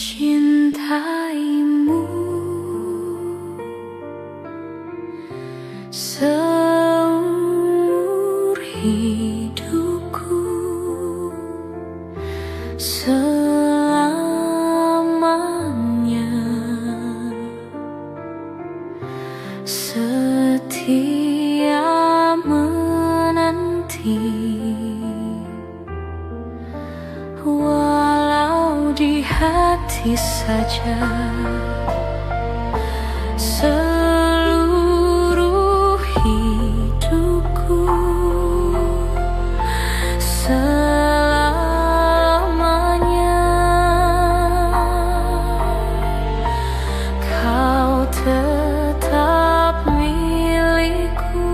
mencintaimu seumur hidupku, selamanya setia menanti. Walau di hati saja, seluruh hidupku selamanya kau tetap milikku.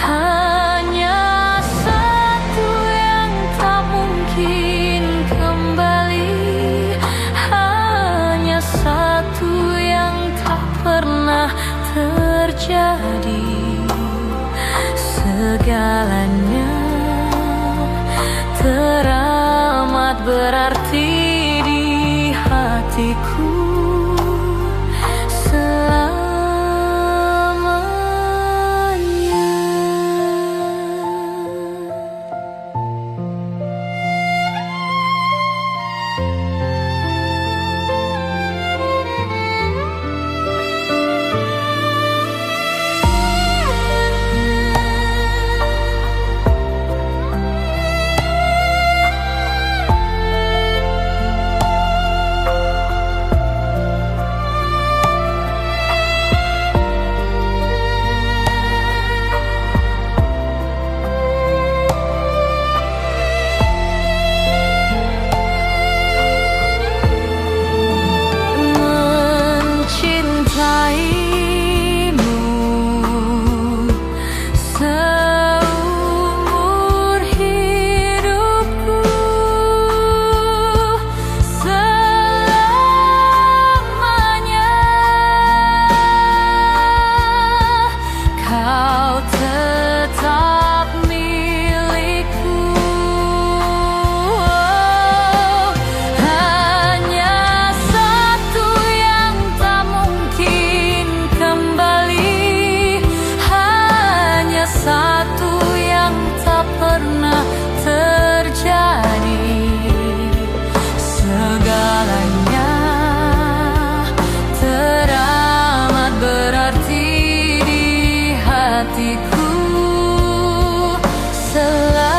Hanya satu yang tak mungkin kembali, hanya satu yang tak pernah terjadi. Segalanya teramat berarti di hatiku selamanya.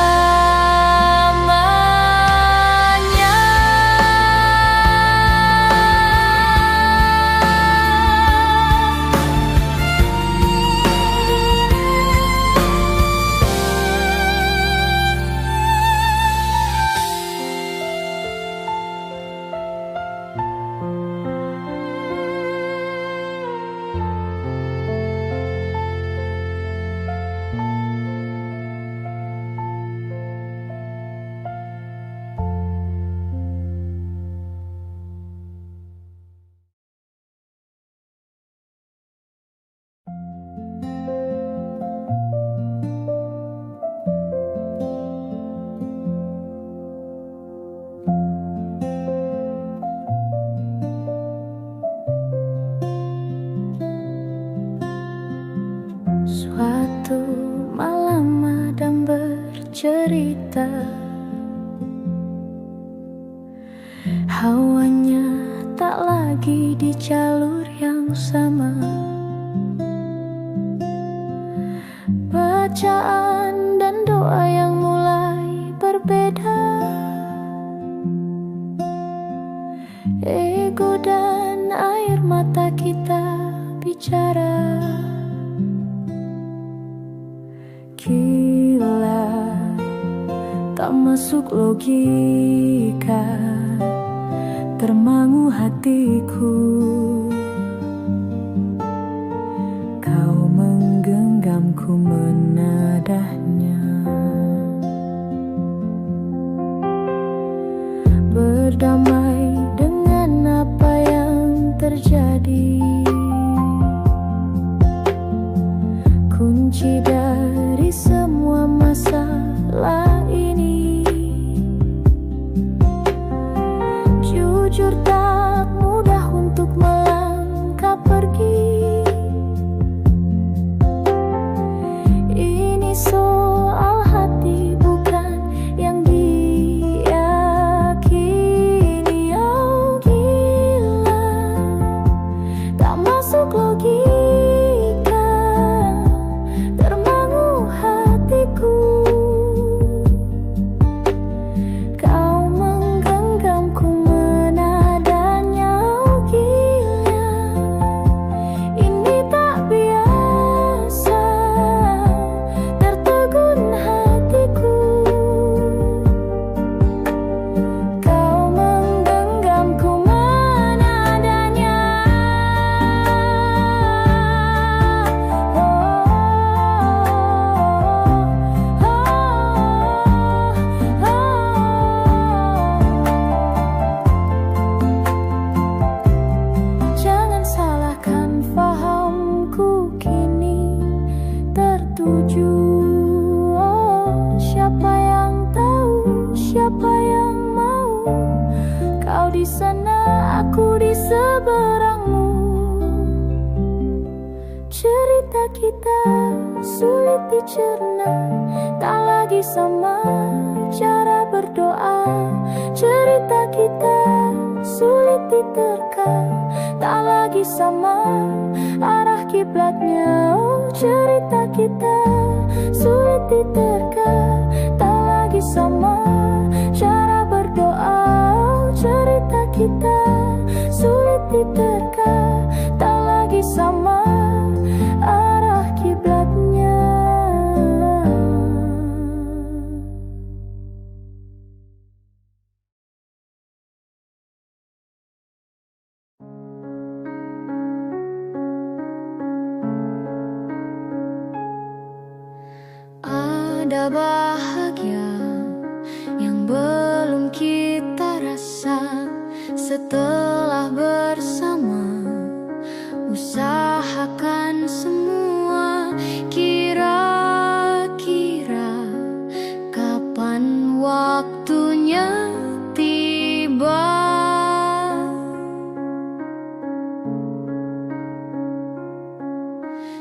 Suatu malam Adam bercerita, hawanya tak lagi di jalur yang sama. Bacaan dan doa yang mulai berbeda. Ego dan air mata kita bicara. Gila, tak masuk logika, termangu hatiku. Kau menggenggamku menadahnya, berdamai dengan apa yang terjadi. Kunci dari semua masalah ini cerita kita sulit dicerna, tak lagi sama cara berdoa. Cerita kita sulit diterka, tak lagi sama arah kiblatnya. Oh, cerita kita sulit diterka, tak lagi sama cara berdoa. Oh, cerita kita sulit diterka, tak lagi sama arah kiblatnya. Ada bahagia yang belum kita rasa setelah bersama. Usahakan semua, kira-kira kapan waktunya tiba.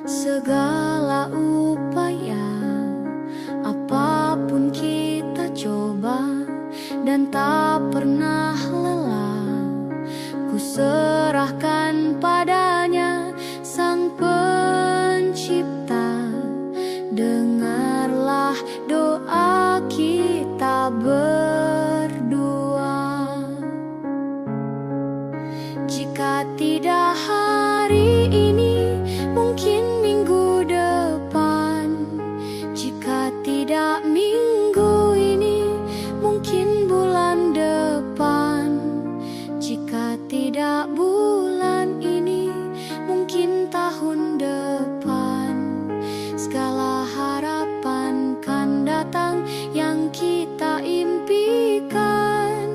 Segala upaya, apapun kita coba dan tak pernah lelah. Ku serahkan padanya, Sang Pencipta. Dengarlah doa kita berdua. Jika tidak hari ini, mungkin minggu depan. Jika tidak minggu ini, mungkin bulan depan. Jika tidak bulan ini, mungkin tahun depan. Segala harapan kan datang yang kita impikan.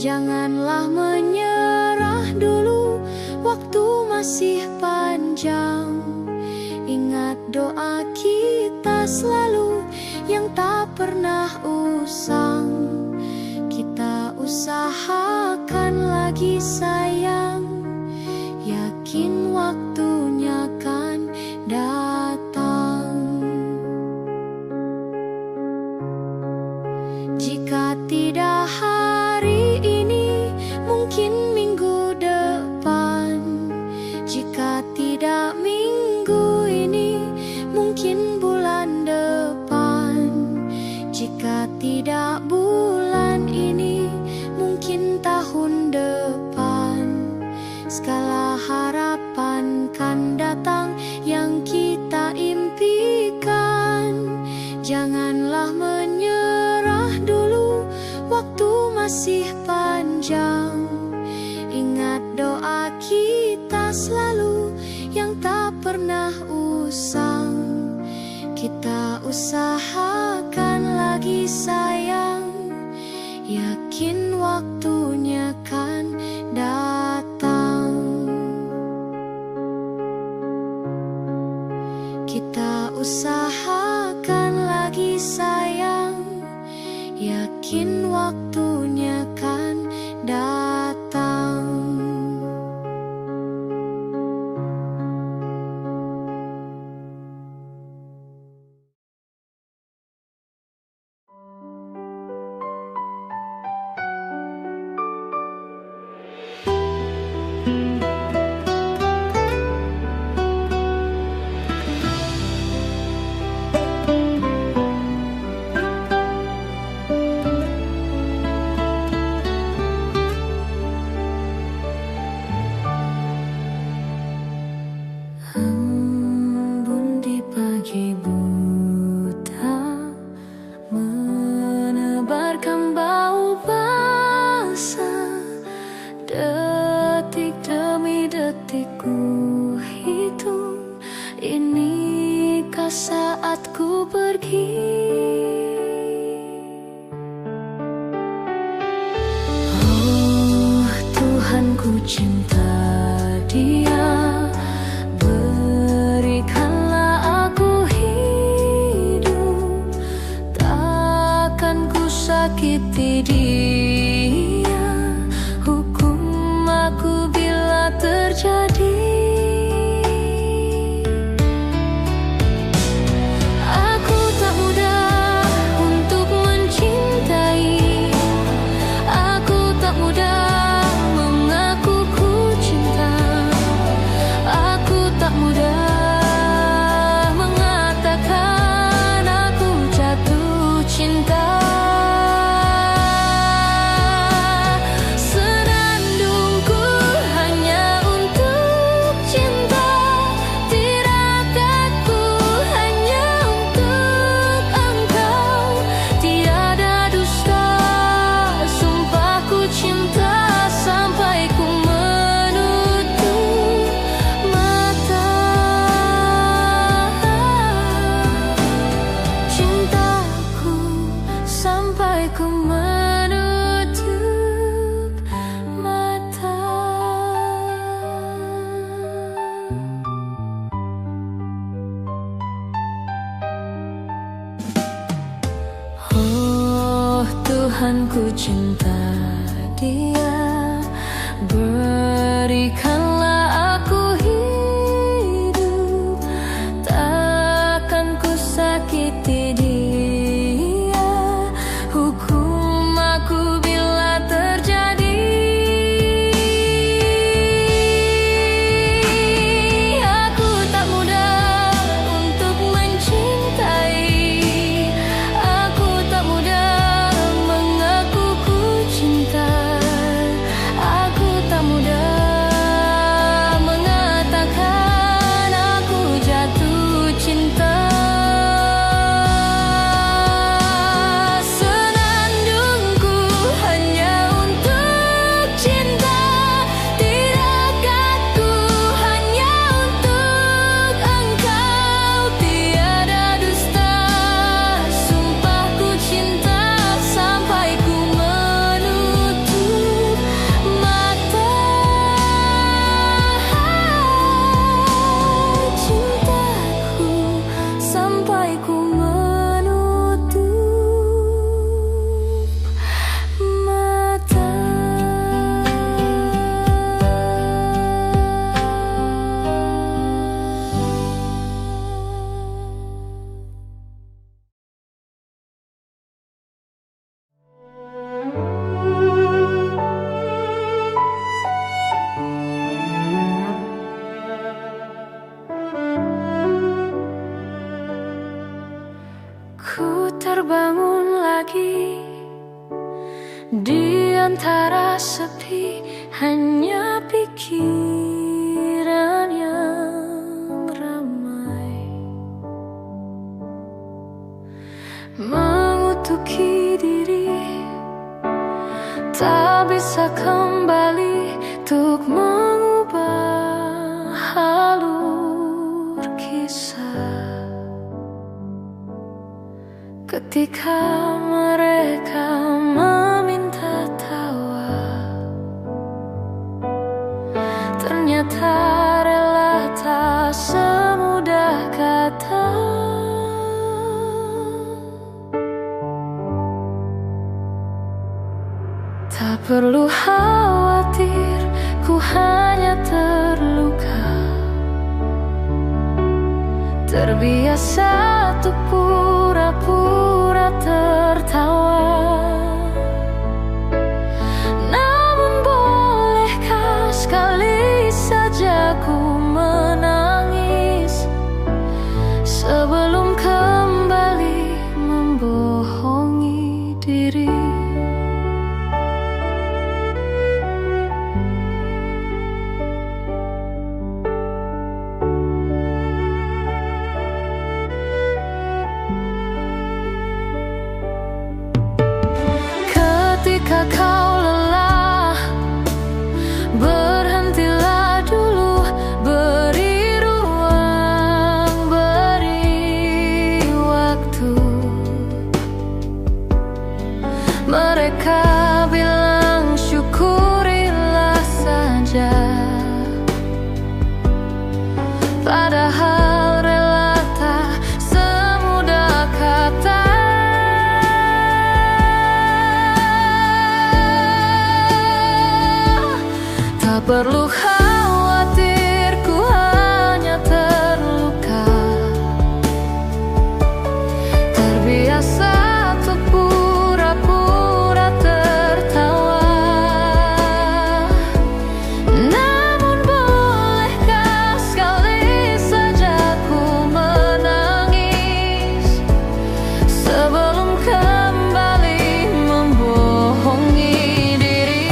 Janganlah menyerah dulu, waktu masih panjang. Ingat doa kita selalu yang tak pernah usang. Kita usahakan lagi sayang, yakin waktunya kan datang. Jika tidak hari ini, mungkin minggu depan. Jika tidak minggu ini, mungkin bulan depan. Jika tidak bulan ini, mungkin tahun depan. Segala harapan kan datang yang kita impikan. Janganlah menyerah dulu, waktu masih panjang. Ingat doa kita selalu yang tak pernah usang. Kita usahakan lagi sayang, yakin waktunya kan datang. Kita usahakan lagi sayang, yakin waktunya kan datang. Embun di pagi buta, menebarkan bau basah. Detik demi detik ku hitung, inikah saatku pergi. Oh Tuhan, ku cinta Dia. Berikanlah aku hidup, takkan ku sakiti Dia. Hukum aku bila terjadi. Tuhan ku cinta dia, berikanlah aku hidup, takkan ku sakiti dia, hukum aku bila terjadi. Aku tak mudah untuk mencintai, aku tak mudah mengaku ku cinta, aku tak mudah mengatakan aku jatuh cinta. Senandungku hanya untuk cinta, tirakatku hanya untuk engkau, tiada dusta. Sumpahku cinta sampai ku menutup mata. Cintaku sampai ku menutup mata. Ku terbangun lagi di antara sepi, hanya pikiran yang ramai mengutuki diri, tak bisa kembali untuk mengubah alur kisah. Ketika mereka meminta tawa, ternyata rela tak semudah kata. Tak perlu khawatir, ku hanya terluka, terbiasa untuk pura-pura tertawa. Namun bolehkah sekali saja ku menangis sebelum kembali membohongi diri. Ketika kau lelah, berhentilah dulu, beri ruang, beri waktu. Mereka bilang syukurilah saja, padahal rela tak semudah kata. Tak perlu khawatir, ku hanya terluka, terbiasa untuk pura-pura tertawa. Namun bolehkah sekali saja ku menangis sebelum kembali membohongi diri.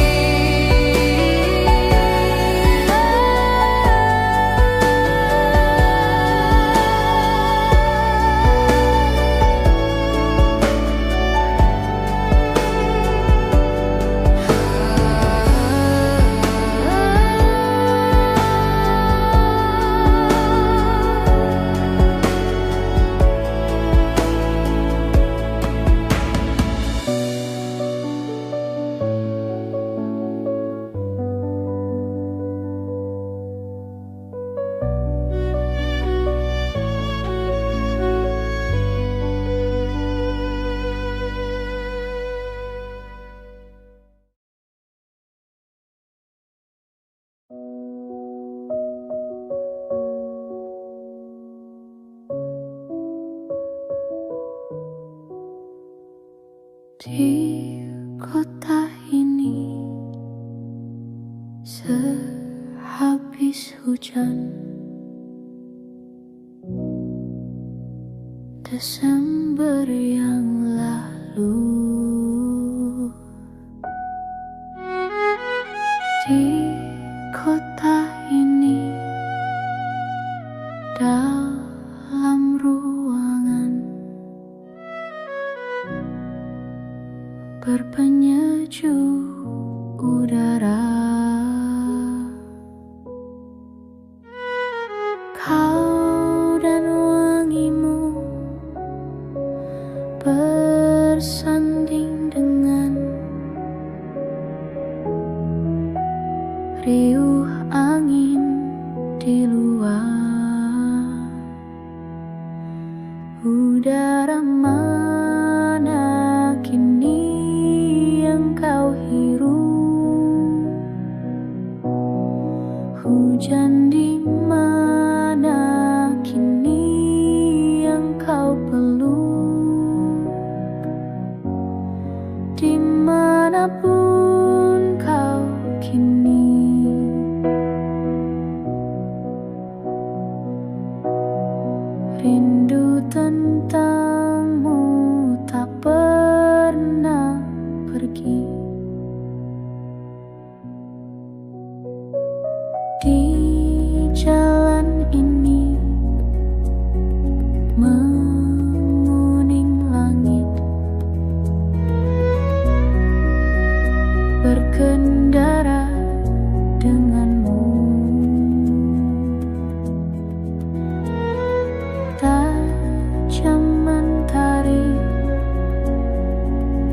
Di kota ini sehabis hujan Desember yang lalu, di kota ini dalam ruangan berpenyejuk udara, kau dan wangimu bersanding dengan riuh angin di luar. Udara mana kini yang kau hirup? Hujan di mana kini yang kau peluk? Dimanapun kau kini, rindu tentangmu tak pernah pergi. Di jalan ini menguning langit, berkendara denganmu. Tajam mentari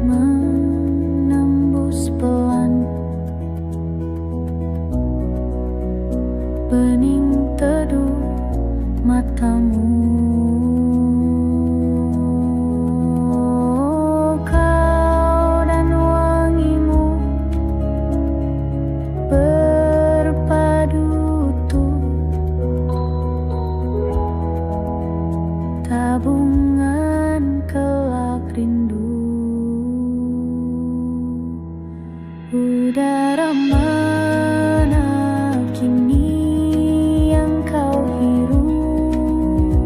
menembus pelan, bening teduh matamu. Kau dan wangimu berpadu utuh, tabungan kelak rindu. Udara mana kini yang kau hirup?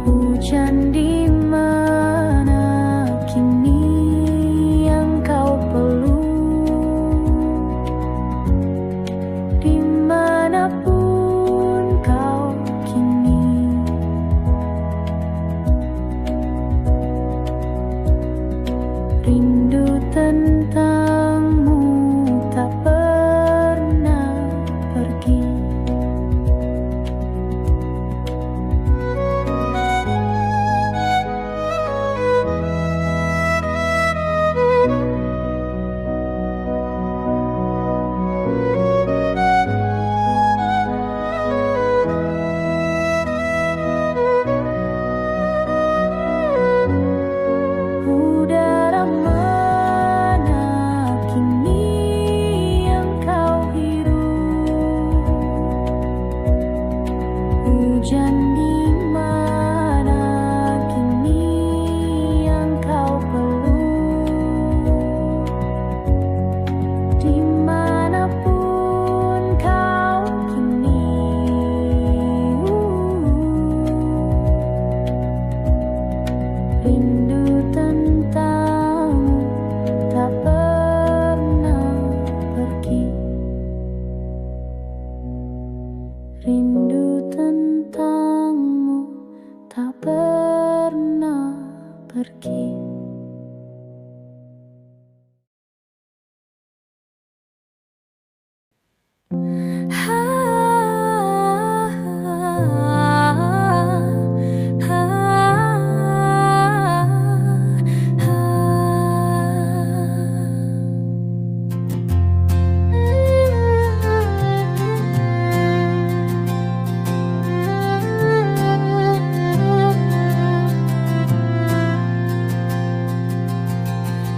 Hujan di mana kini yang kau peluk? Dimanapun kau kini, rindu tentangmu tak pernah pergi. Udara mana kini yang kau hirup? Hujan di mana kini yang kau peluk? Dimanapun kau kini, rindu tentangmu tak pernah pergi. Rindu tentangmu tak pernah pergi.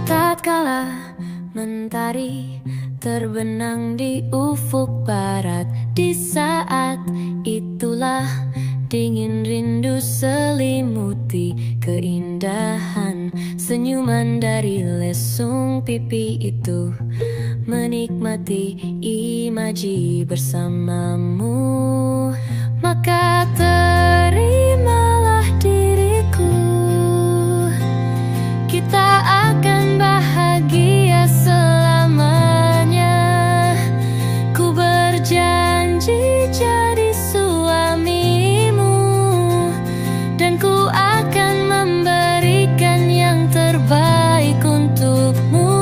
Tatkala mentari terbenang di ufuk barat, di saat itulah dingin rindu selimuti keindahan dan senyuman dari lesung pipi itu, menikmati imaji bersamamu. Maka terimalah diriku, kita akan bahagia selamanya. Ku berjanji jadi suamimu, dan ku akan memberikan yang terbaik untukmu.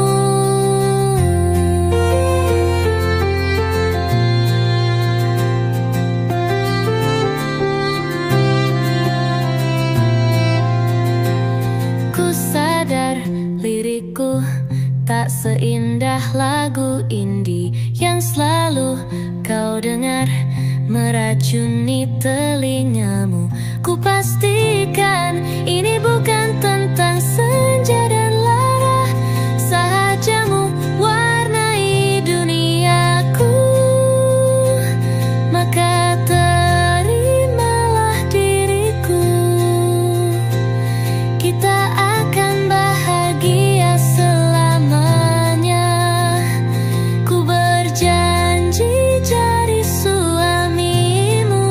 Ku sadar lirikku tak seindah lagu indie yang selalu kau dengar meracuni telingamu. Ku pastikan ini bukan tentang senja dan lara, sahajamu warnai duniaku. Maka terimalah diriku, kita akan bahagia selamanya. Ku berjanji jadi suamimu,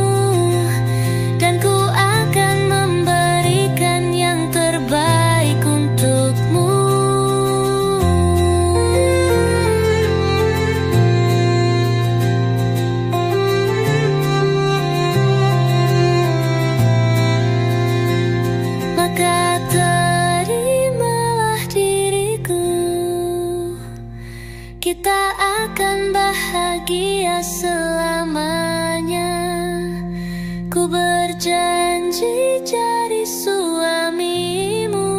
dan ku akan memberikan yang terbaik untukmu. Maka terimalah diriku, kita akan bahagia selamanya. Ku berjanji jadi suamimu,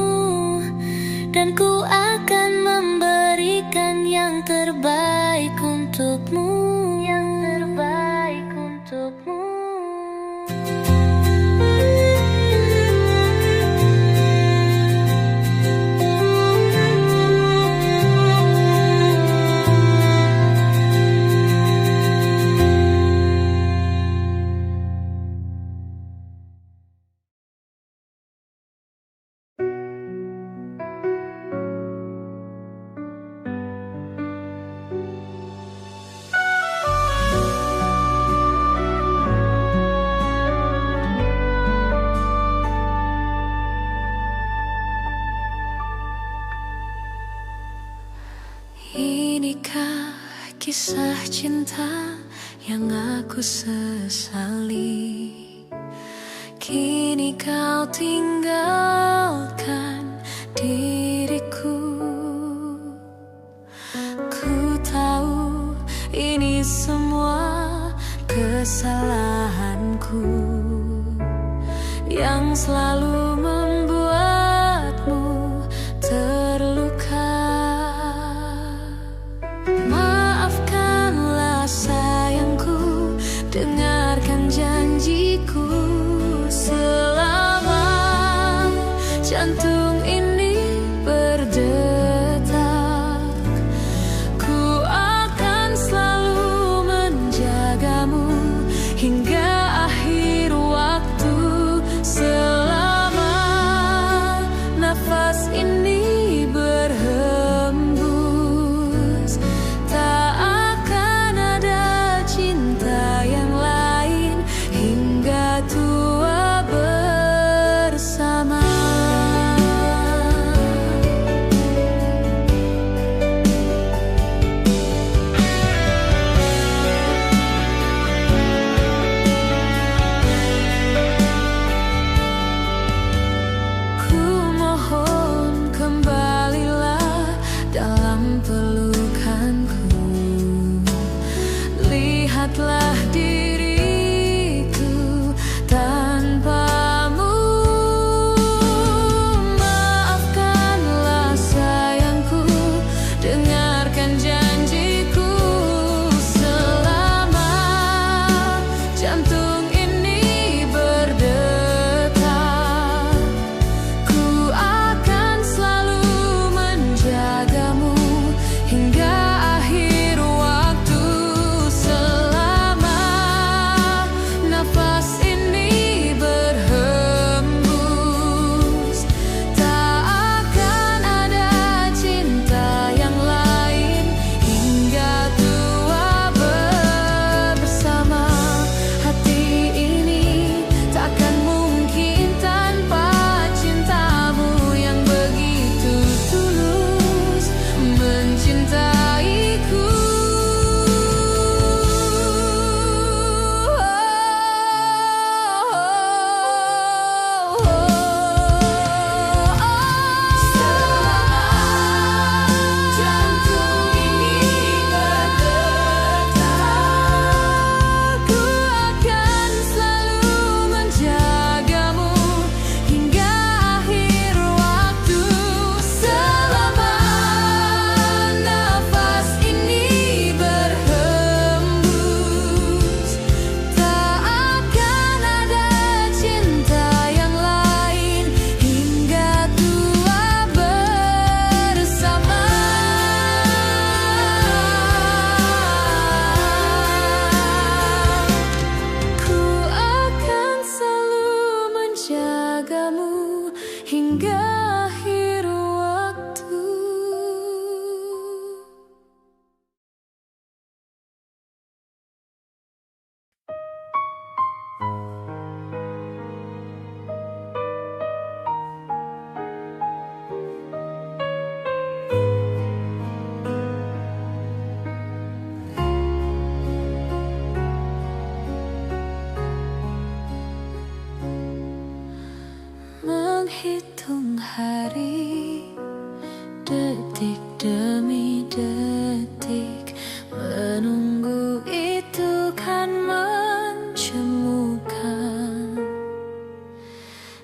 dan ku akan memberikan yang terbaik untukmu. Yang terbaik untukmu. Inikah kisah cinta yang aku sesali? Kini kau tinggalkan diriku. Ku tahu ini semua kesalahanku yang selalu membuatmu terluka. Maafkanlah sayangku, dengarkan janjiku. Selama jantung ini berdetak, ku akan selalu menjagamu hingga akhir waktu. Selama nafas ini berhembus, tak akan ada cinta yang lain hingga tua bersama. menghitung hari, detik demi detik, menunggu itu kan mencemukan.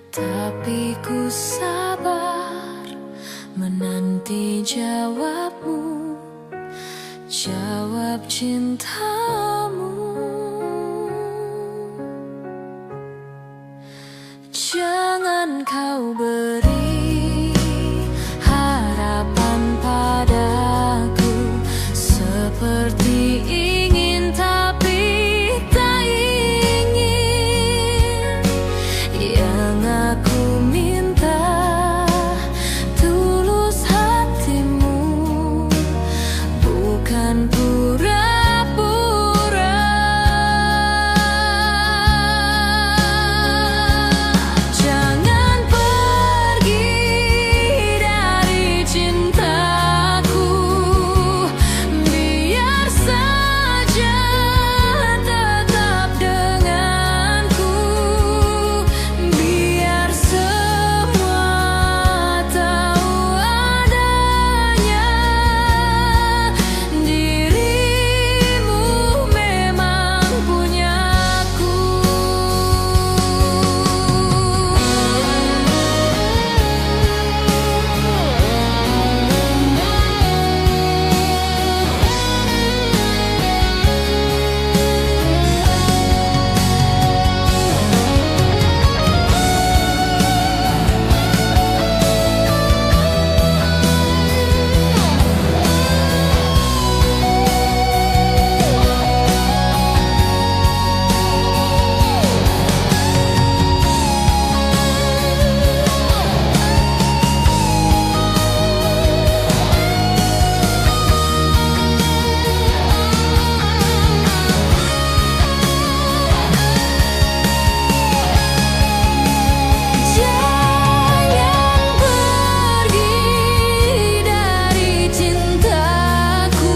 Tapi ku sabar menanti jawabmu, jawab cintamu. Jangan kau beri harapan padaku, seperti ingin tapi tak ingin. Yang aku minta tulus hatimu, bukan pura-pura. Jangan pergi dari cintaku, biar saja tetap denganku, biar semua tahu adanya dirimu memang punyaku. Jangan pergi dari cintaku,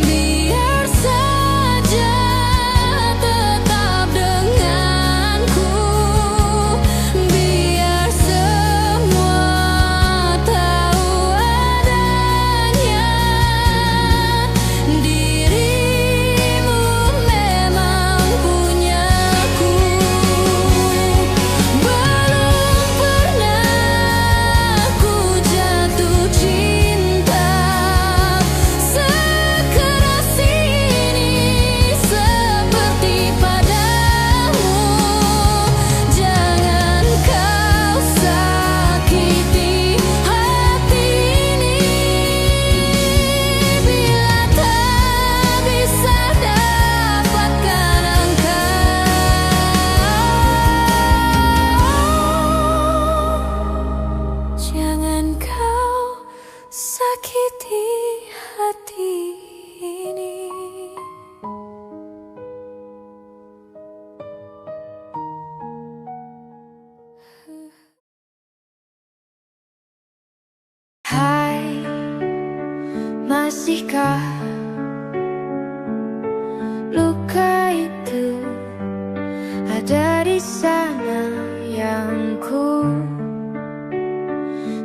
biar saja tetap denganku, biar semua tahu adanya dirimu memang punyaku. Belum pernah ku jatuh cinta sekeras ini seperti padamu. Jangan kau sakiti hati ini, bila tak bisa dapatkan engkau. Jangan kau sakiti hati ini. Hai, masihkah luka itu ada di sana yang ku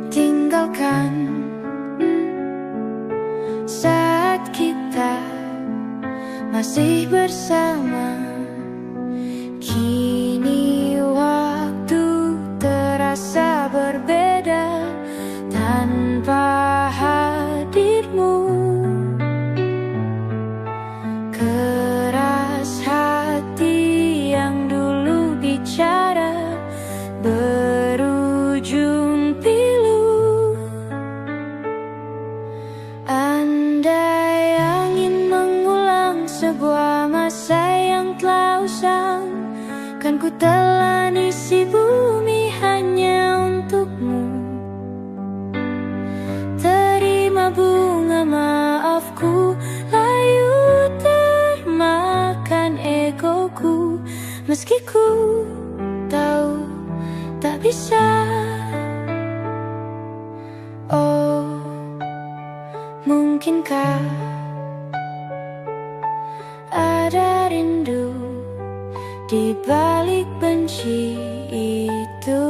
tinggalkan saat kita masih bersama? Kini waktu terasa berbeda tanpa hadirmu. Keras hati yang dulu bicara berujung pilu. Andai angin mengulang sebuah masa yang telah usang, kan ku telan isi bumi hanya untukmu. Terima bunga maafku, layu termakan egoku, meski ku tahu tak bisa. Oh, mungkinkah ada rindu di balik benci itu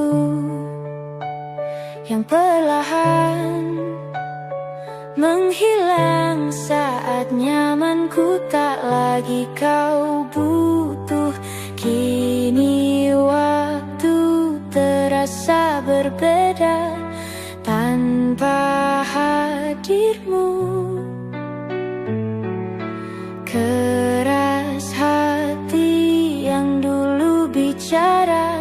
yang perlahan menghilang saat nyamanku tak lagi kau butuh. Kini waktu terasa berbeda tanpa hadirmu. Keras hati yang dulu bicara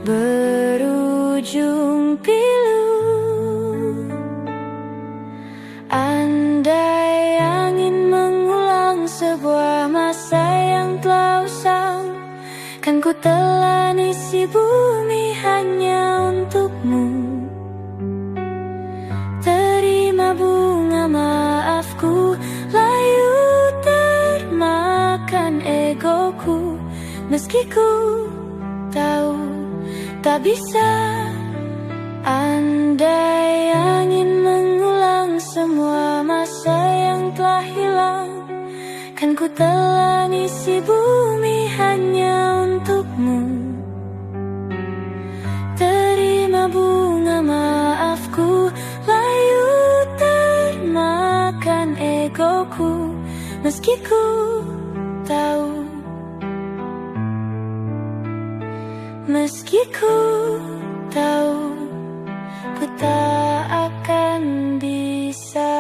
berujung pilu. Andai angin mengulang sebuah masa yang telah usang, kan ku telan isi bumi hanya untukmu. Terima bunga maafku, layu termakan egoku. Meski ku tahu tak bisa. Andai angin mengulang semua masa yang telah hilang, kan ku telan isi bumi hanya untukmu. Terima bunga maafku, layu termakan egoku. Meski ku tahu, meski ku tahu, ku tak akan bisa.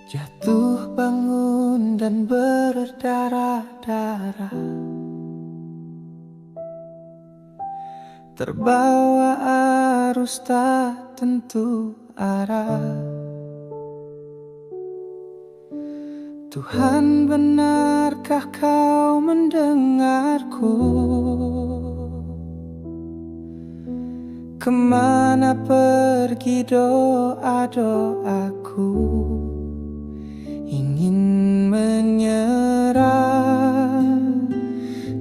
Jatuh bangun dan berdarah-darah, terbawa arus tak tentu arah. Tuhan, benarkah kau mendengarku? Kemana pergi doa-doaku? Ingin menyerah,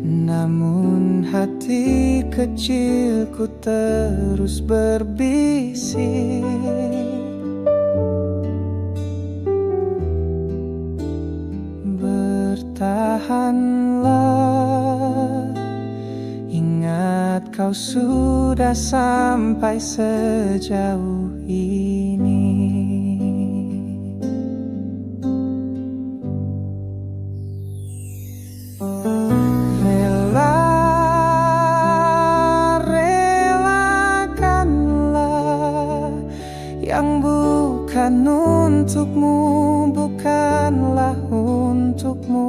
namun hati kecilku terus berbisik. Bertahanlah, ingat kau sudah sampai sejauh ini. Yang bukan untukmu, bukanlah untukmu.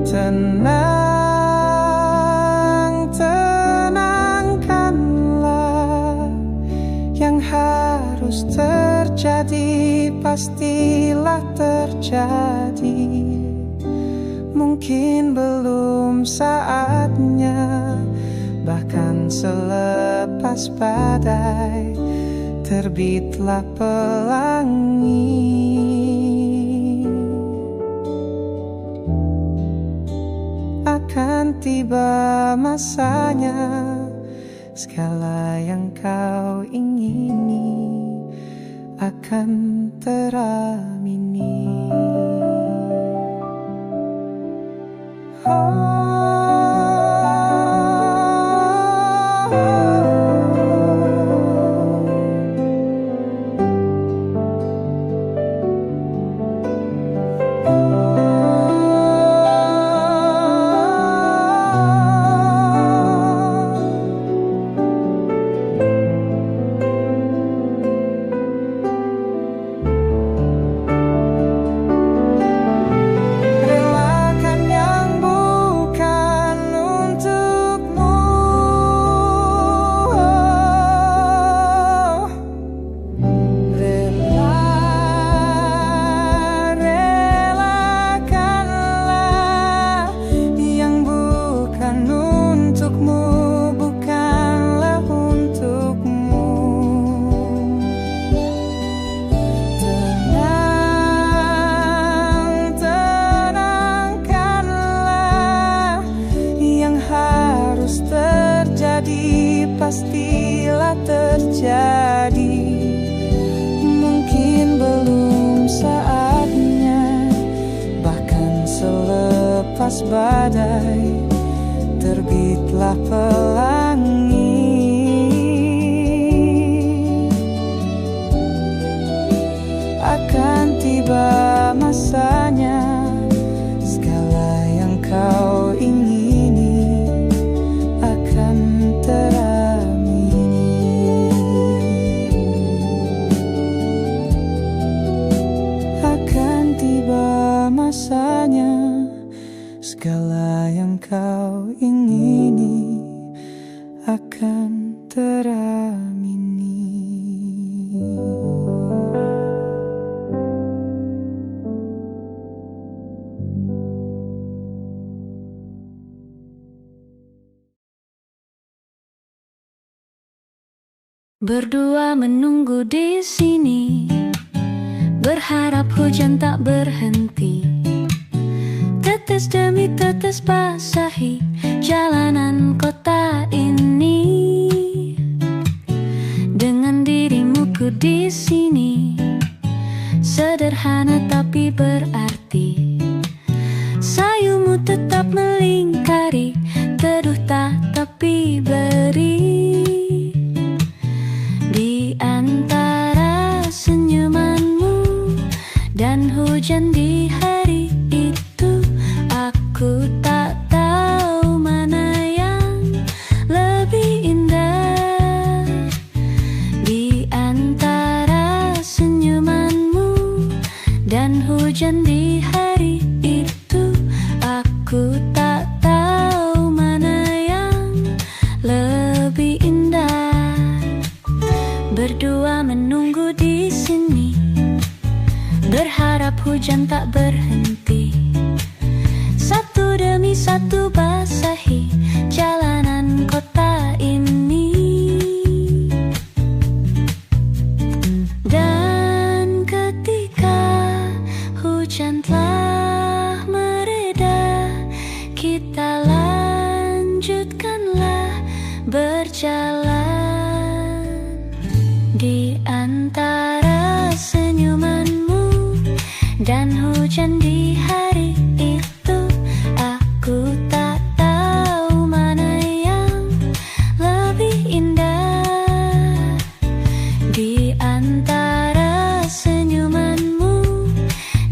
Tenang, tenangkanlah. Yang harus terjadi pastilah terjadi. Mungkin belum saatnya, bahkan selepas badai terbitlah pelangi. Akan tiba masanya, segala yang kau ingini akan teramini. lepas badai, terbitlah pelangi. Akan tiba masanya, segala yang kau ingini akan teramini. Akan tiba masanya, segala yang kau ingini akan teramini. Berdua menunggu di sini, berharap hujan tak berhenti. Tetes demi tetes basahi jalanan kota ini. Dengan dirimu ku di sini, sederhana tapi berarti. Sayumu tetap melingkari, teduh tak tapi beri. Di antara senyumanmu dan hujan di hari itu, aku tak tahu mana yang lebih indah. Di antara senyumanmu dan hujan di hari itu, aku tak tahu mana yang lebih indah. Berdua menunggu di sini, berharap hujan tak berhenti. Satu demi satu basahi jalanan kota ini. Dan ketika hujan telah mereda, kita lanjutkanlah berjalan. Di antara senyumanmu dan hujan di hari itu, aku tak tahu mana yang lebih indah. Di antara senyumanmu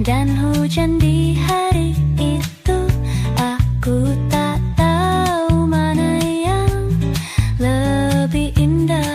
dan hujan di hari itu, aku tak tahu mana yang lebih indah.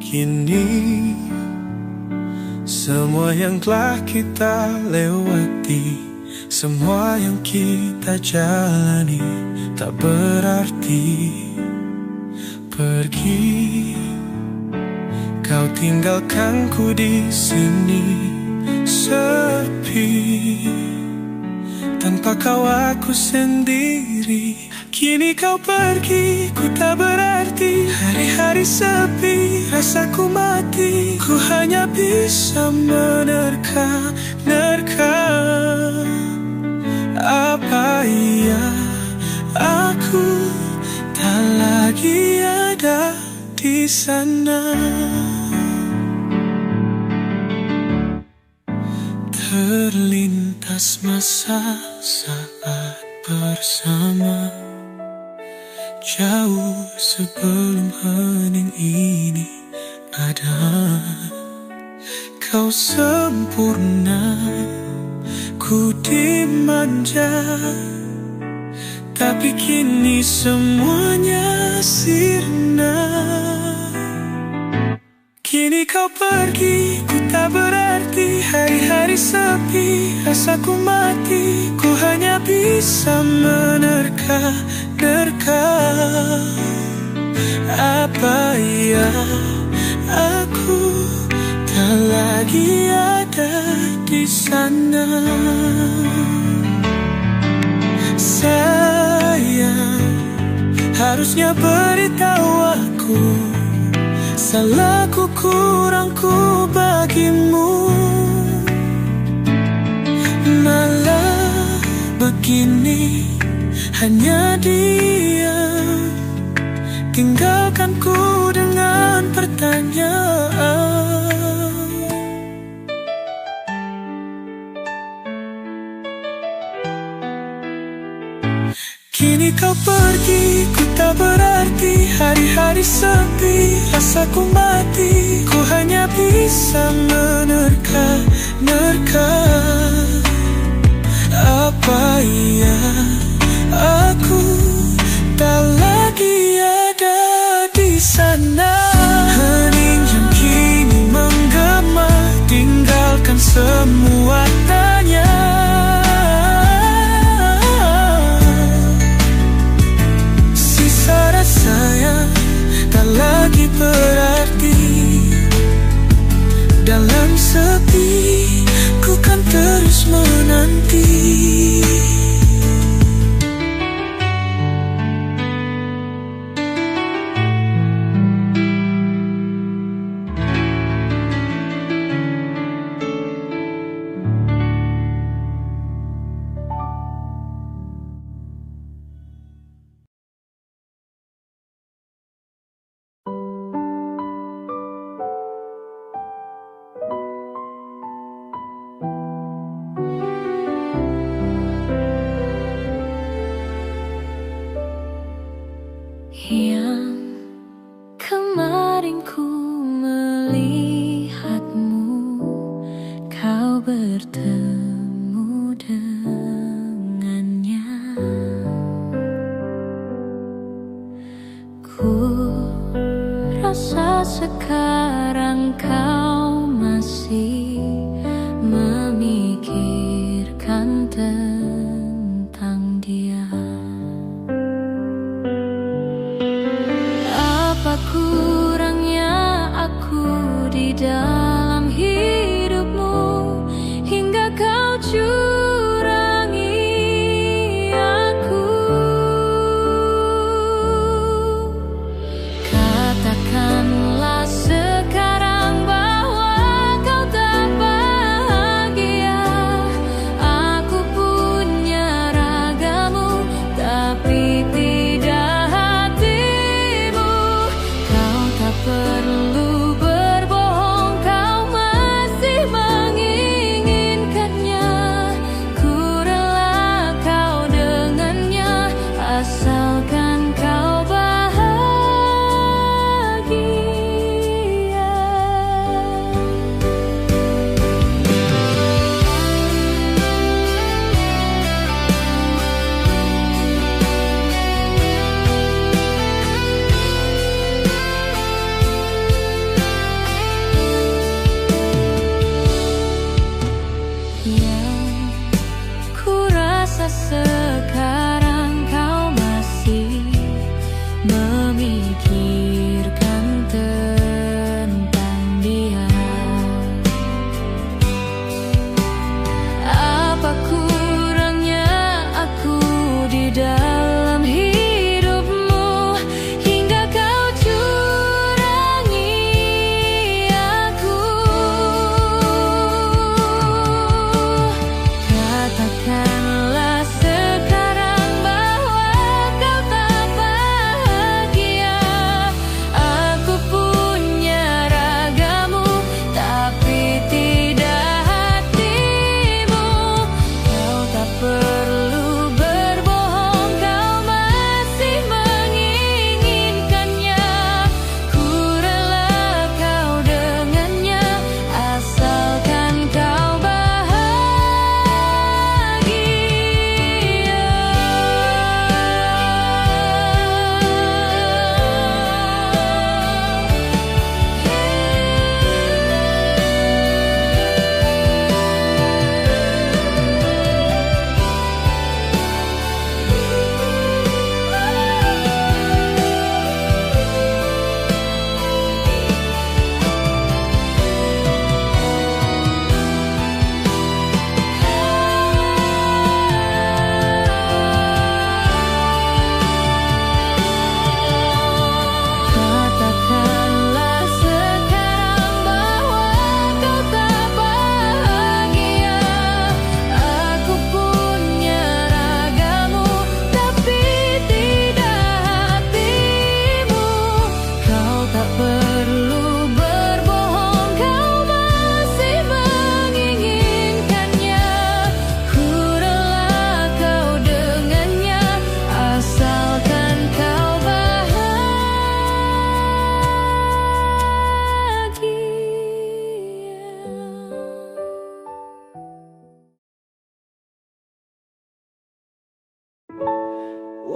Kini semua yang telah kita lewati, semua yang kita jalani tak berarti. Pergi, kau tinggalkanku di sini sepi. Tanpa kau aku sendiri. Kini kau pergi, ku tak berarti. Hari-hari sepi, rasaku mati. Ku hanya bisa menerka-nerka. Apa iya aku tak lagi ada di sana? Terlintas masa saat bersama, jauh sebelum hening ini ada. Kau sempurna, ku dimanja, tapi kini semuanya sirna. Kini kau pergi, ku tak berarti. Hari-hari sepi, rasaku mati. Ku hanya bisa menerka-nerka. Apa aku tak lagi ada di sana. Sayang, harusnya beritahu aku, salahku, kurangku bagimu. Malah begini, hanya diam, tinggalkanku dengan pertanyaan. Kini kau pergi, ku tak berarti. Hari-hari sepi, rasaku mati. Ku hanya bisa menerka-nerka. Apa iya aku tak lagi ada di sana? Hening yang kini menggema, tinggalkan semua tanya. Sisa rasa yang tak lagi berarti. Dalam sepi, ku kan terus menanti. Yang kemarin ku melihatmu, kau bertemu dengannya. Ku rasa sekarang kau masih memikirkan tentang dia. Kurangnya aku di dalam hidupmu, hingga kau curangi aku. Katakanlah sekarang bahwa kau tak bahagia. Aku punya ragamu, tapi tidak hatimu. Kau tak perlu berbohong, kau masih menginginkannya. Ku rela kau dengannya, asalkan kau bahagia. Yang ku rasa sekarang kau masih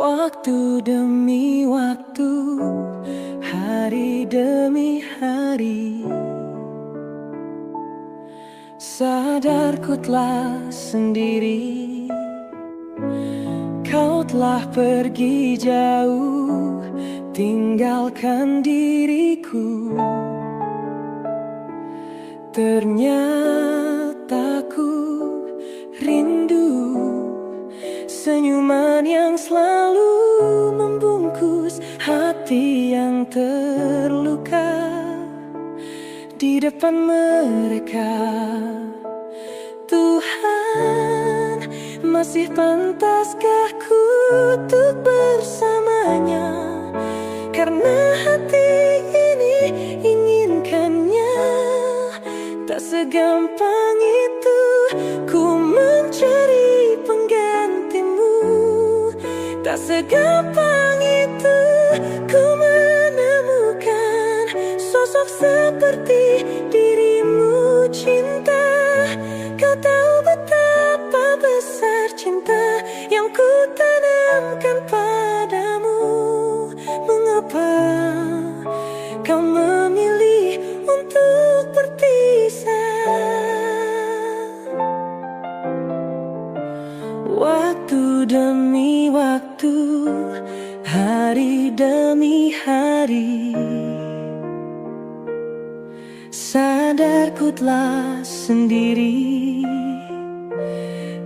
Waktu demi waktu, hari demi hari, sadar ku telah sendiri. Kau telah pergi jauh, tinggalkan diriku. Ternyata ku rindu senyuman yang selalu membungkus hati yang terluka di depan mereka. Tuhan, masih pantaskah ku untuk bersamanya? Karena hati ini inginkannya. Tak segampang itu ku mencari penggantimu. Tak segampang itu ku menemukan sosok seperti dirimu. Cinta, kau tahu betapa besar cinta yang ku tanamkan padamu. Mengapa kau memilih untuk berpisah? Waktu demi waktu, hari demi hari, sadar ku telah sendiri.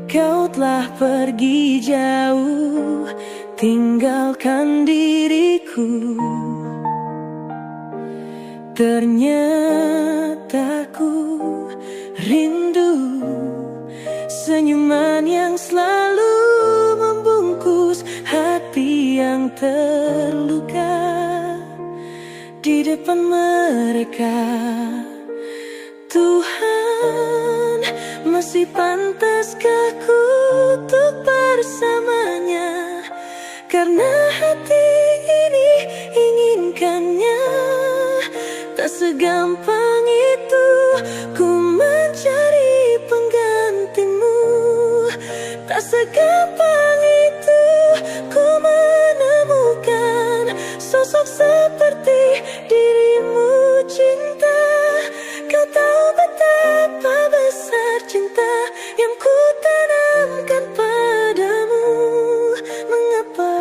Kau telah pergi jauh, tinggalkan diriku. Ternyata ku rindu senyuman yang selalu membungkus hati yang terluka di depan mereka. Tuhan, masih pantaskah ku untuk bersamanya? Karena hati ini inginkannya. Tak segampang itu ku mencari penggantimu. Tak segampang itu ku menemukan sosok seperti dirimu. Cinta, kau tahu betapa besar cinta yang ku tanamkan padamu. Mengapa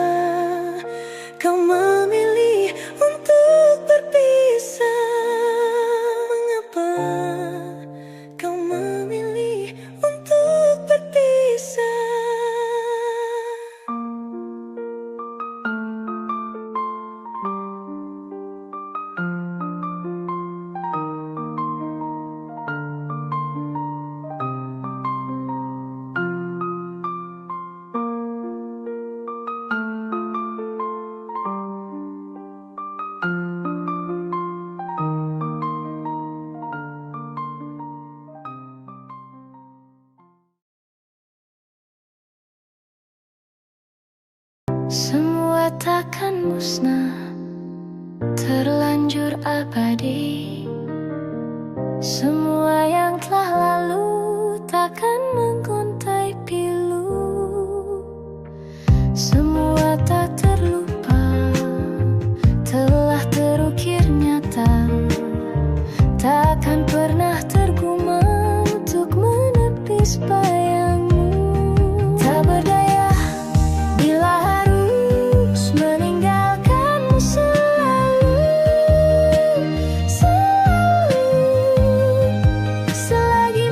kau memilih untuk berpisah? Mengapa kau memilih untuk berpisah? Semua takkan musnah, terlanjur abadi. Semua yang telah lalu takkan mengguntai pilu. Semua tak terlupa, telah terukir nyata. Takkan pernah tergumam untuk menepis bayangmu. Tak berdaya bila harus meninggalkanmu selalu, selalu. Selagi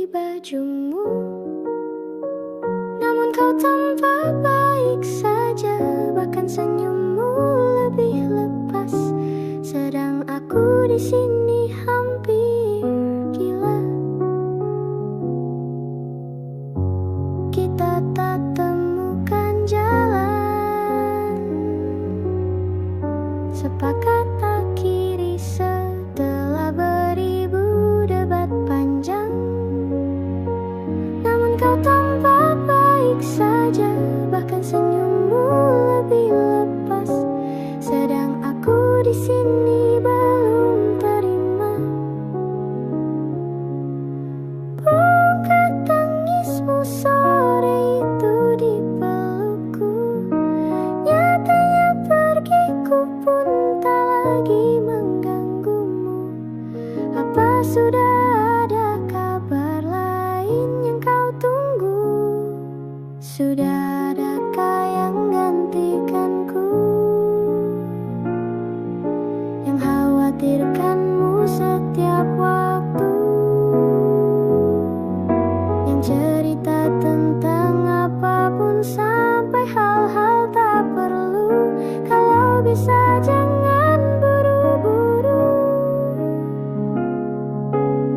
bajumu. Namun kau tampak baik saja, bahkan senyummu lebih lepas. Sedang aku di sini hampir gila. Kita tak temukan jalan, sepakat akhiri setelah beribu debat panjang. Namun kau tampak baik saja, bahkan senyummu lebih lepas. Sedang aku di sini belum terima. Bukan tangismu sore itu di pelukku, nyatanya pergiku pun tak lagi mengganggumu. Apa sudah ada kabar lain yang kau tunggu? Sudah adakah yang gantikanku, yang khawatirkanmu setiap waktu, yang cerita tentang apapun sampai hal-hal tak perlu? Kalau bisa jangan buru-buru,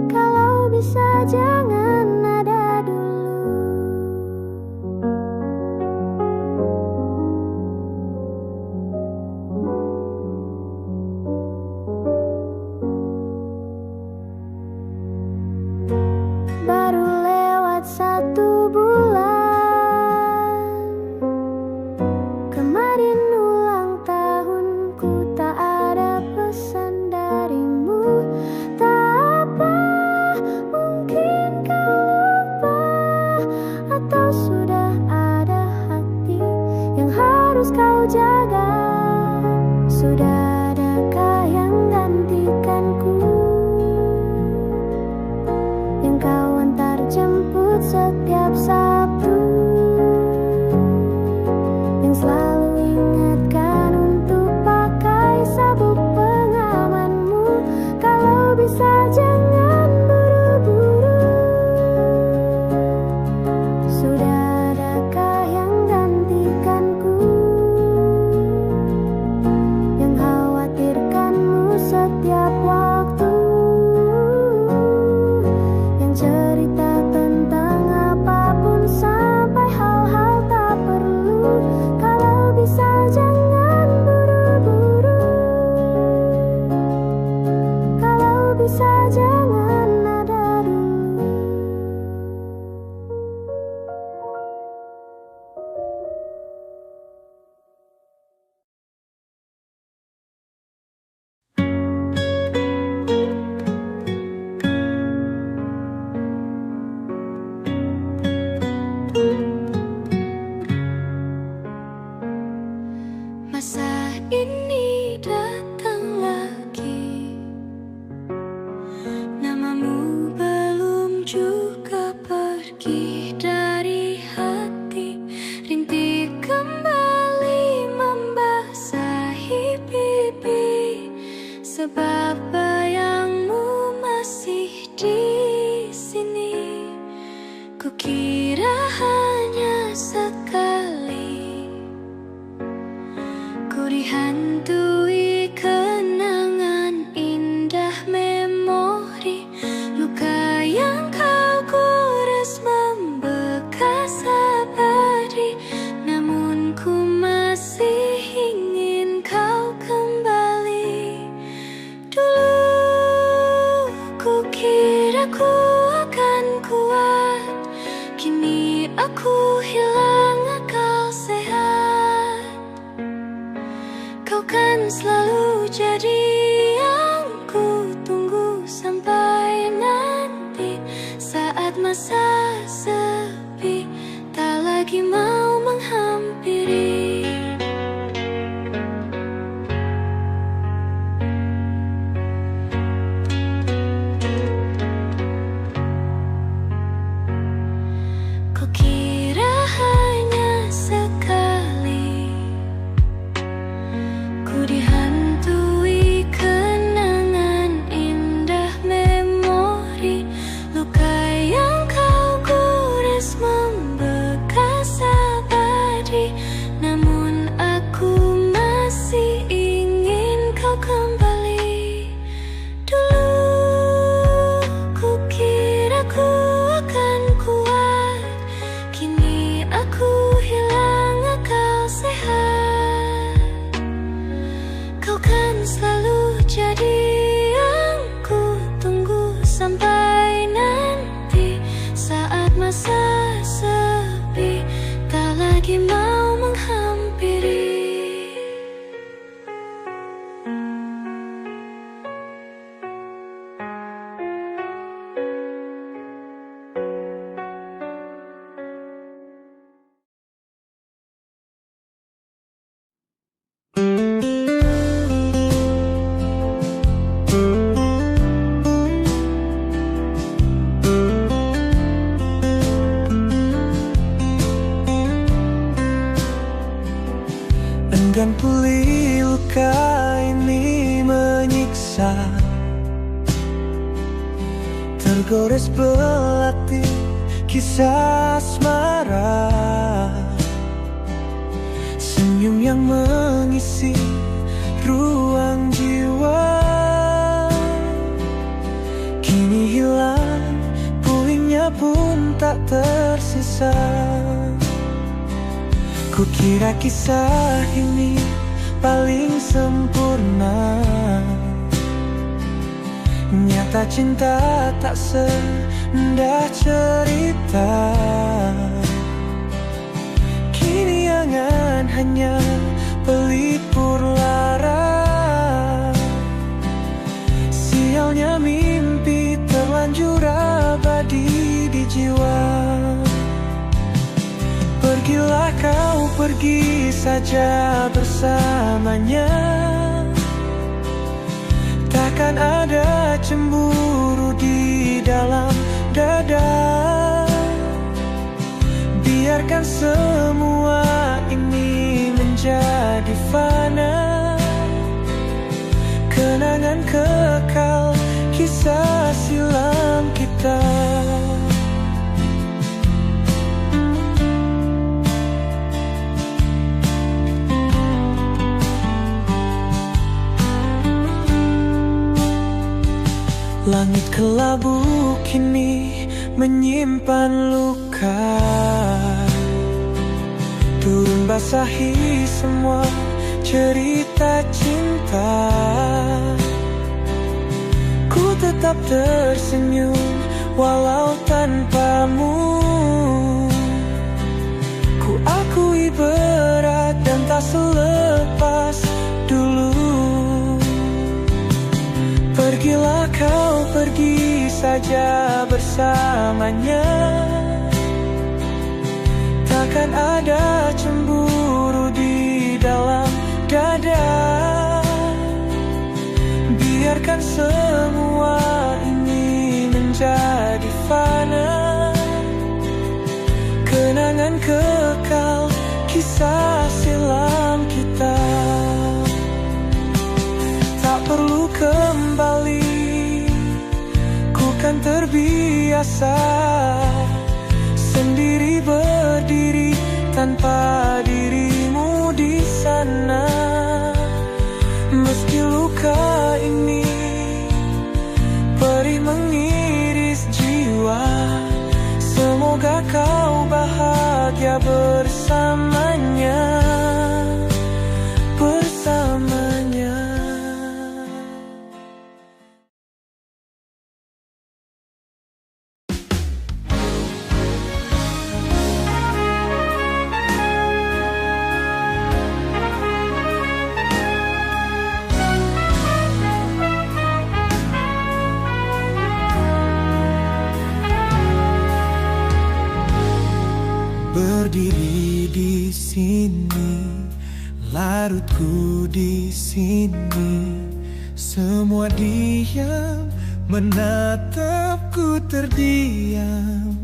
kalau bisa jangan ada dulu. Baru lewat 1 bulan, kemarin ulang tahunku, tak ada pesan darimu. Tak apa, mungkin kau lupa, atau sudah ada hati yang harus kau jaga. Sudah adakah yang gantikanku, yang kau antar jemput setiap Sabtu, yang selalu ingatkan untuk pakai sabuk pengamanmu? Kalau bisa jangan buru-buru, sudah adakah yang gantikanku, yang khawatirkanmu setiap waktu, yang cerita tentang apapun sampai hal-hal tak perlu? Kalau bisa jangan buru-buru, kalau bisa jangan ada dulu. Masa ini datang lagi, namamu belum juga pergi dari hati. Rintik kembali membasahi pipi, sebab bayangmu masih di sini. Kukira hanya sekali ku dihantui kenangan indah memori. Luka yang kau gores membekas abadi, namun ku masih ingin kau kembali. Dulu ku kira ku akan kuat, kini aku hilang akal sehat. Kau kan selalu jadi yang ku tunggu sampai nanti, saat masa sepi tak lagi mau menghampiri. Kukira hanya sekali ku dihantui kenangan indah memori. Luka yang tergores belati kisah asmara, senyum yang mengisi ruang jiwa. Kini hilang, puingnya pun tak tersisa. Kukira kisah ini paling sempurna, nyata cinta tak seindah cerita. Kini angan hanya pelipur lara. Sialnya mimpi terlanjur abadi di jiwa. Pergilah kau, pergi saja bersamanya. Takkan ada cemburu di dalam dada. Biarkan semua ini menjadi fana, kenangan kekal kisah silam kita. Langit kelabu kini menyimpan luka. Turun basahi semua cerita cinta. Ku tetap tersenyum walau tanpamu. Ku akui berat dan tak selepas dulu. Pergilah kau, pergi saja bersamanya. Takkan ada cemburu di dalam dada. Biarkan semua ini menjadi fana, kenangan kekal kisah silam kita. Tak perlu kembali, ku kan terbiasa sendiri berdiri tanpa dirimu di sana. Meski luka ini perih mengiris jiwa, semoga kau bahagia bersamanya. Berdiri di sini, larutku di sini, semua diam, menatapku terdiam.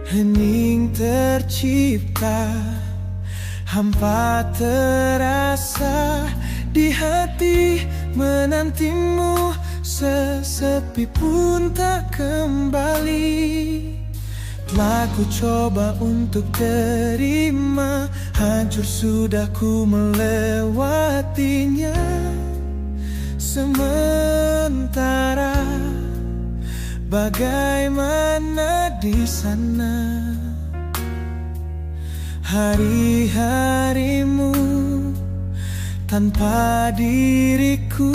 Hening tercipta, hampa terasa di hati, menantimu sesepi pun tak kembali. Telah ku coba untuk terima, hancur sudah ku melewatinya. Sementara bagaimana di sana hari-harimu tanpa diriku,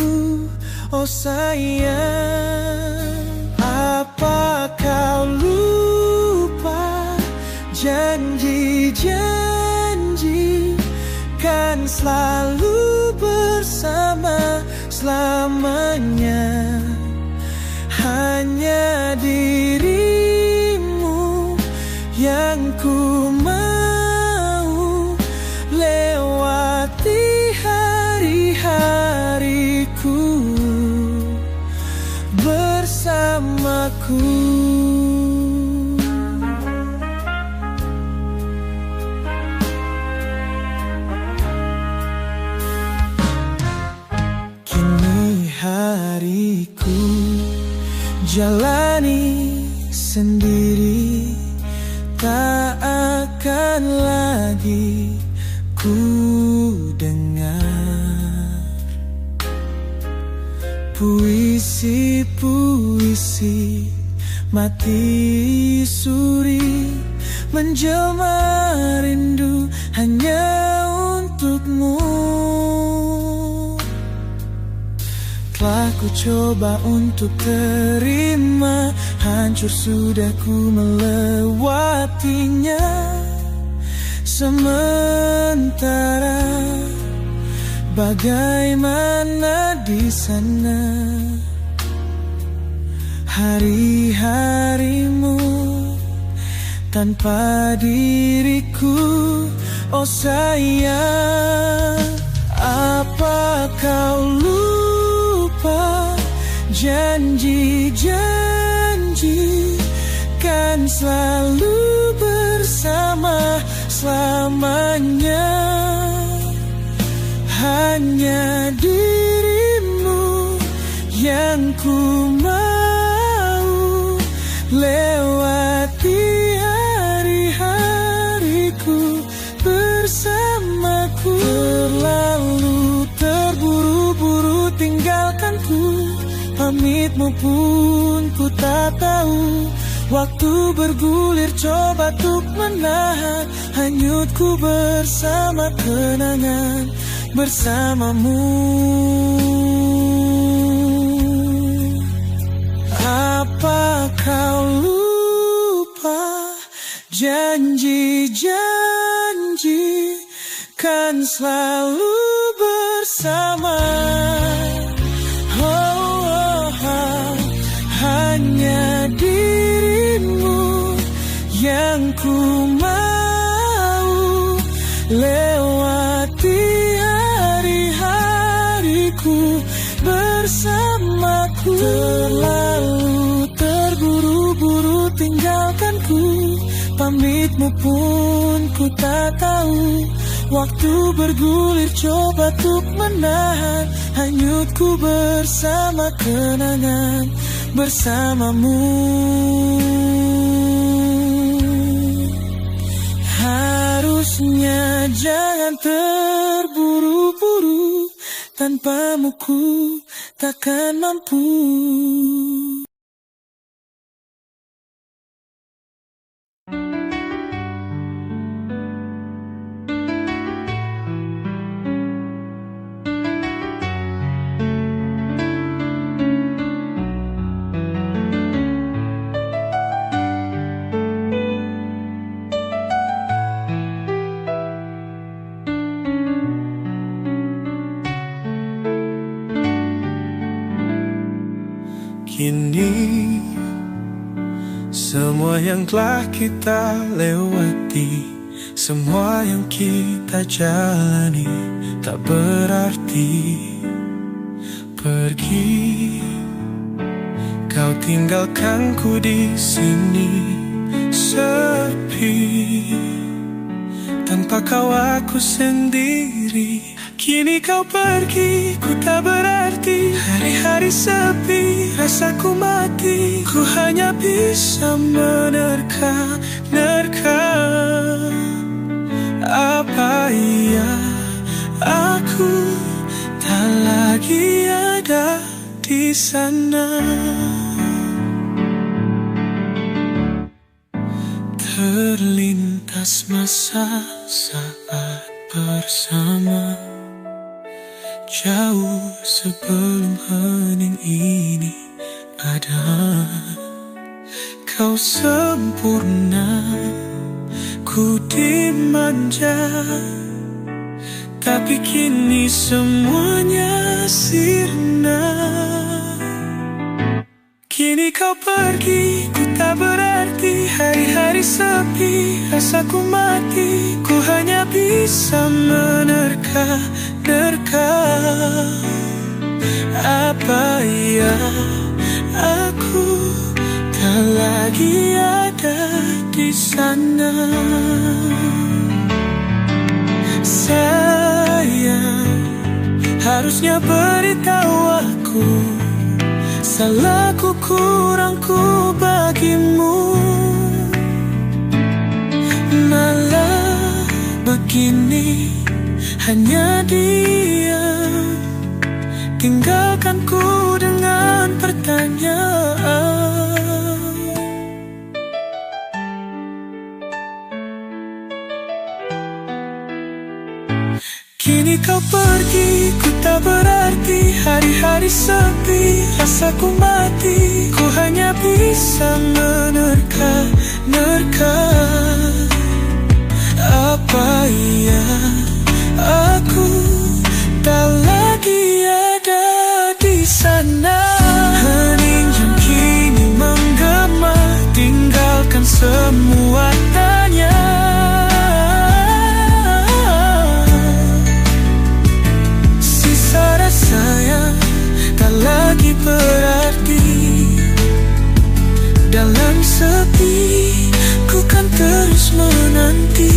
oh sayang. Apa kau lupa janji-janji kan selalu bersama selamanya? Hanya dirimu yang ku mau, lewati hari-hariku bersamaku. Kini hariku jalani sendiri, tak akan lagi ku dengar puisi-puisi mati suri menjelma rindu hanya untukmu. Telah ku coba untuk terima, hancur sudah ku melewatinya. Sementara bagaimana di sana hari-harimu tanpa diriku? Oh sayang, apa kau lupa janji-janji kan selalu bersama selamanya? Hanya dirimu yang ku mau, lewati hari-hariku bersamaku. Terlalu terburu-buru tinggalkanku, pamitmu pun ku tak tahu. Waktu bergulir coba untuk menahan hanyutku bersama kenangan bersamamu. Apa kau lupa janji-janji kan selalu bersama? Hanya dirimu yang ku mau, lewati hari-hariku bersamaku. Terlalu terburu-buru tinggalkanku, pamitmu pun ku tak tahu. Waktu bergulir coba untuk menahan hanyutku bersama kenangan bersamamu. Harusnya jangan terburu-buru, tanpamu ku takkan mampu. Kini semua yang telah kita lewati, semua yang kita jalani tak berarti. Pergi, kau tinggalkanku di sini sepi. Tanpa kau aku sendiri. Kini kau pergi, ku tak berarti. Hari-hari sepi, rasaku mati. Ku hanya bisa menerka-nerka. Apa iya aku tak lagi ada di sana? Terlintas masa saat bersama, jauh sebelum hening ini ada. Kau sempurna, ku dimanja, tapi kini semuanya sirna. Kini kau pergi, ku tak berarti. Hari-hari sepi, rasaku mati. Ku hanya bisa menerka-nerka. Apa ya aku tak lagi ada di sana? Sayang, harusnya beritahu aku. Salahku kurang hanya diam, tinggalkan ku dengan pertanyaan. Kini kau pergi, ku tak berarti. Hari-hari sepi, rasaku mati. Ku hanya bisa menerka-nerka. Apa iya aku tak lagi ada di sana? Hening yang kini menggema, tinggalkan semua tanya. Sisa rasa yang tak lagi berarti. Dalam sepi, ku kan terus menanti.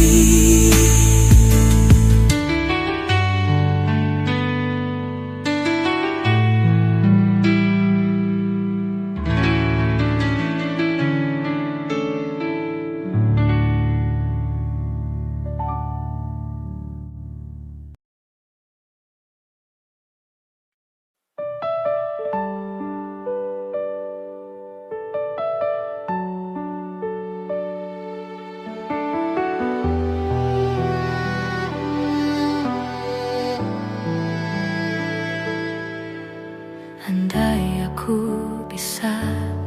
Andai aku bisa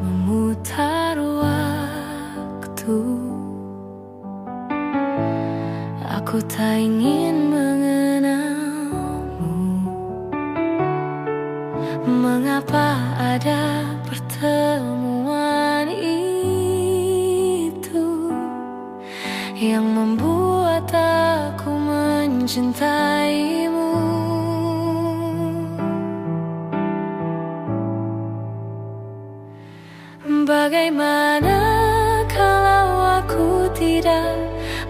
memutar waktu, aku tak ingin mengenalmu. Mengapa ada pertemuan itu yang membuat aku mencintaimu? Bagaimana kalau aku tidak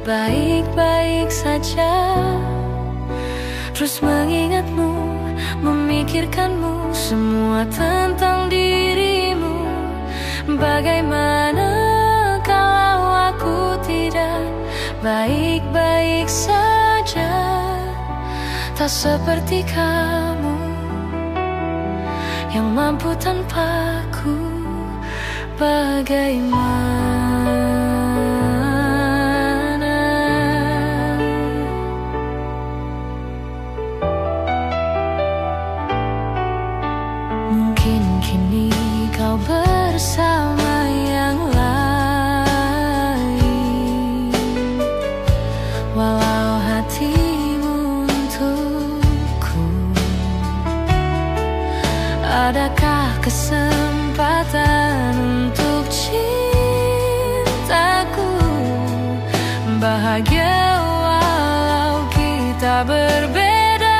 baik-baik saja, terus mengingatmu, memikirkanmu, semua tentang dirimu? Bagaimana kalau aku tidak baik-baik saja, tak seperti kamu yang mampu tanpaku? Bagaimana? Mungkin kini kau bersama yang lain, walau hatimu untukku. Adakah kesempatan untuk cintaku bahagia walau kita berbeda?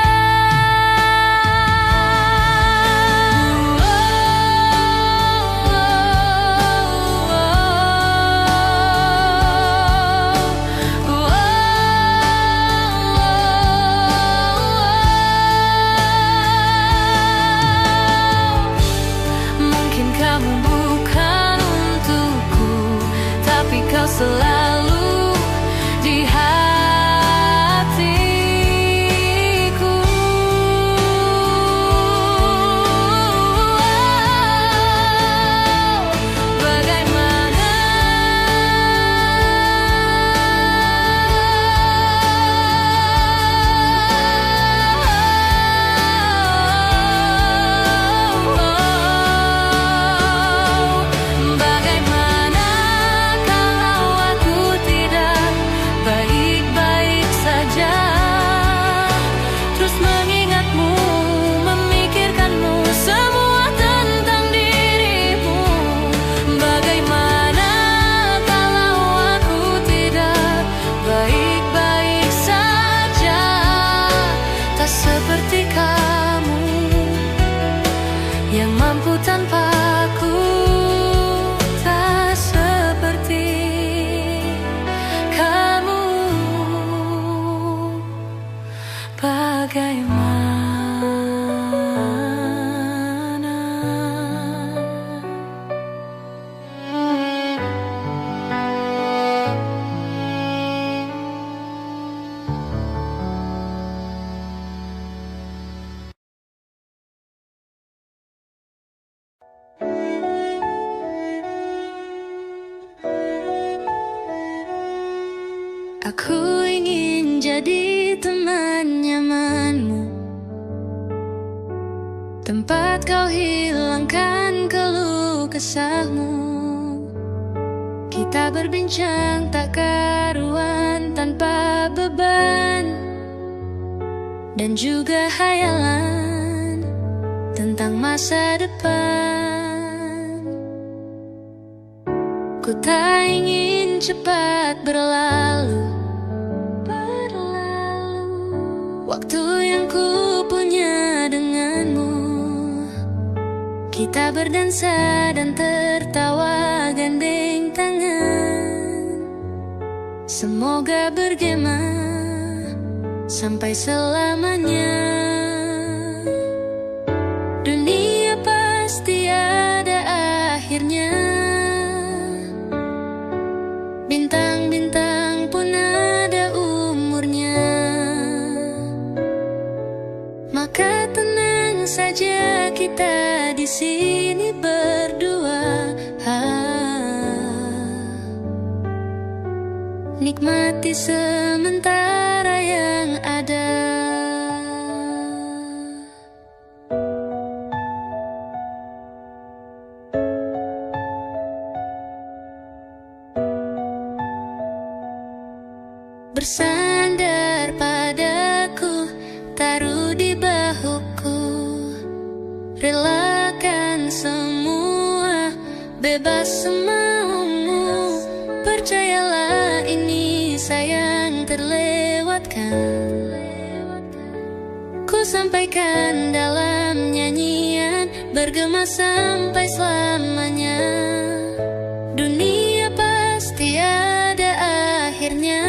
Aku ingin jadi teman nyamanmu, tempat kau hilangkan keluh kesahmu. Kita berbincang tak karuan tanpa beban, dan juga hayalan tentang masa depan. Ku tak ingin cepat berlalu waktu yang ku punya denganmu. Kita berdansa dan tertawa gandeng tangan. Semoga bergema sampai selamanya. Dunia pasti ada akhirnya. Bintang-bintang pun ada umurnya. Maka tenang saja kita di sini berdua. Nikmati sementara yang ada. Bersandar padaku, taruh di bahuku, relakan semua, bebas semaumu. Percayalah ini sayang terlewatkan. Ku sampaikan dalam nyanyian, bergema sampai selamanya. Dunia pasti ada akhirnya.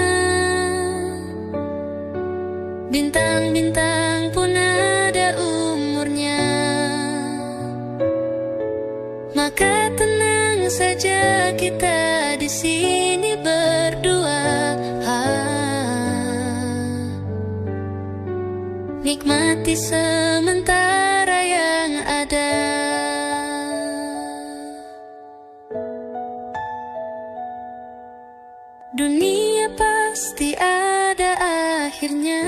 Bintang-bintang pun ada umurnya. Maka tenang saja kita di sini berdua. Nikmati sementara yang ada. Dunia pasti ada akhirnya.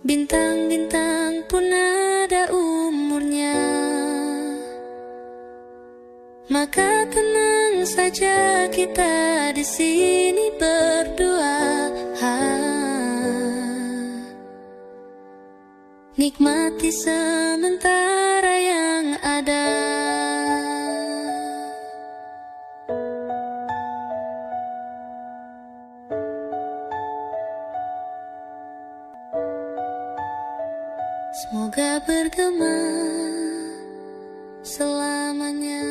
Bintang-bintang pun ada umurnya. Maka tenang saja kita di sini berdua. Nikmati sementara yang ada. Semoga bergema selamanya.